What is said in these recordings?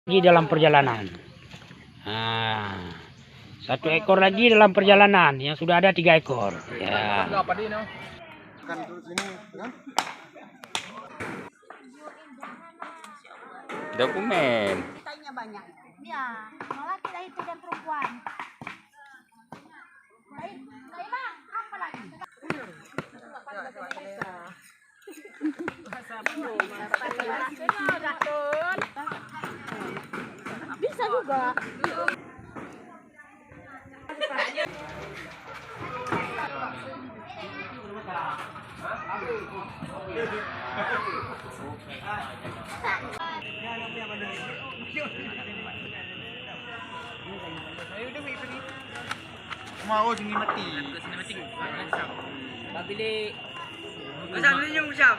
Lagi dalam perjalanan. Nah, 1 ekor lagi dalam perjalanan, yang sudah ada 3 ekor. Ya. Dokumen. Tanya banyak. Ya, malah kita itu dan perempuan. Baik, bang, apa lagi? Bisa juga. Mau sini mati. Tak pilih. Pasal ni yung siap.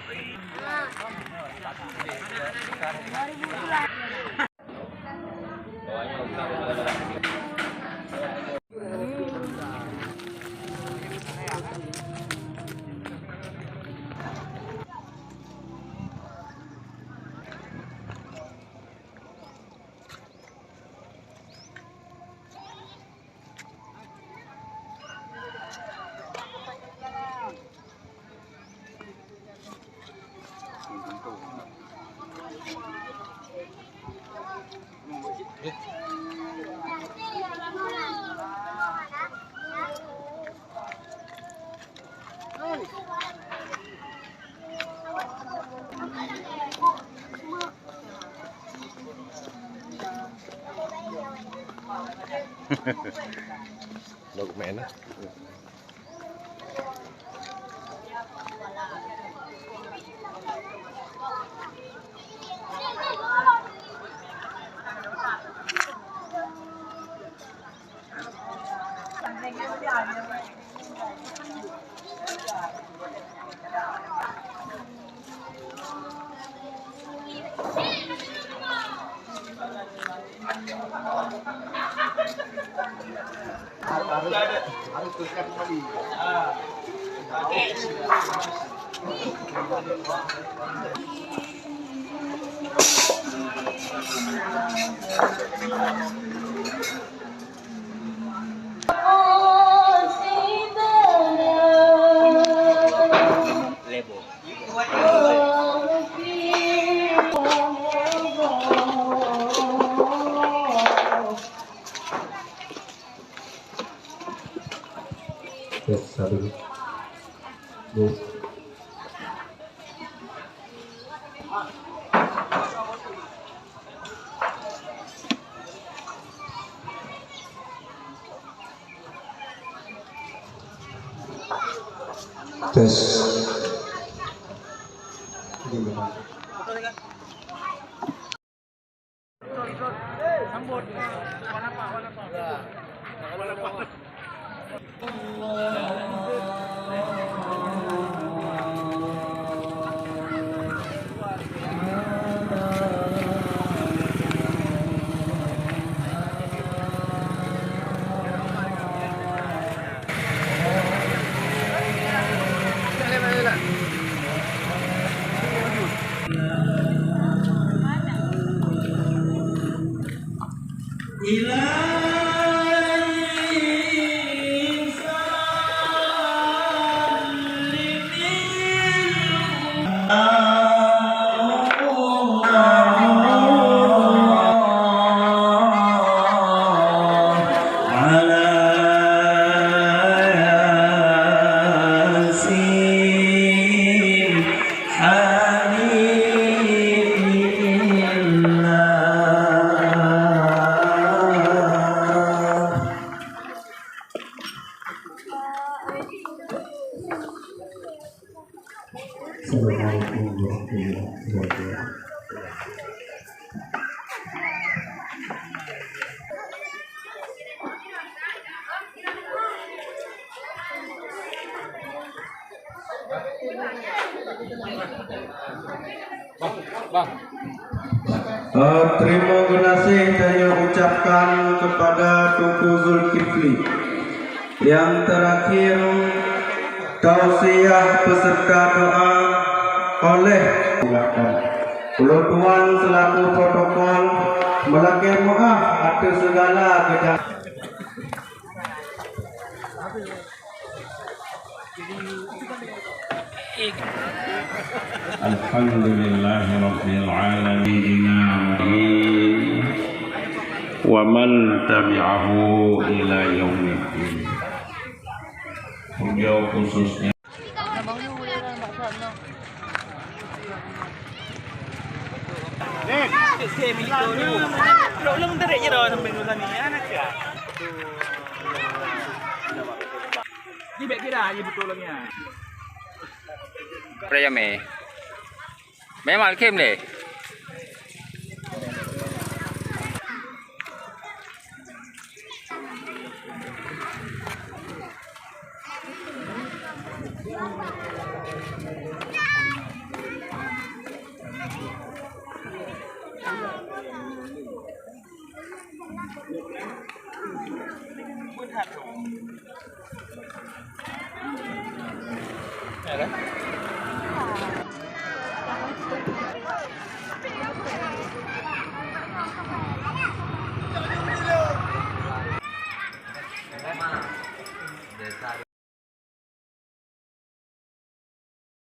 Dokumen. Harus tuliskan kembali. Yes, 1, 2. Tes. Gimana? Sambut. Warna apa? Assalamualaikum warahmatullahi wabarakatuh. Terima kasih saya ucapkan kepada Tuku Zulkifli. Yang terakhir, tausiah peserta doa oleh Pulau Tuan selaku protokol melakir maaf atas segala kejadian. Alhamdulillahirabbil alamin wa man tabi'ahu ila yaumiddin. Beliau khususnya Praya me. Memang kem le.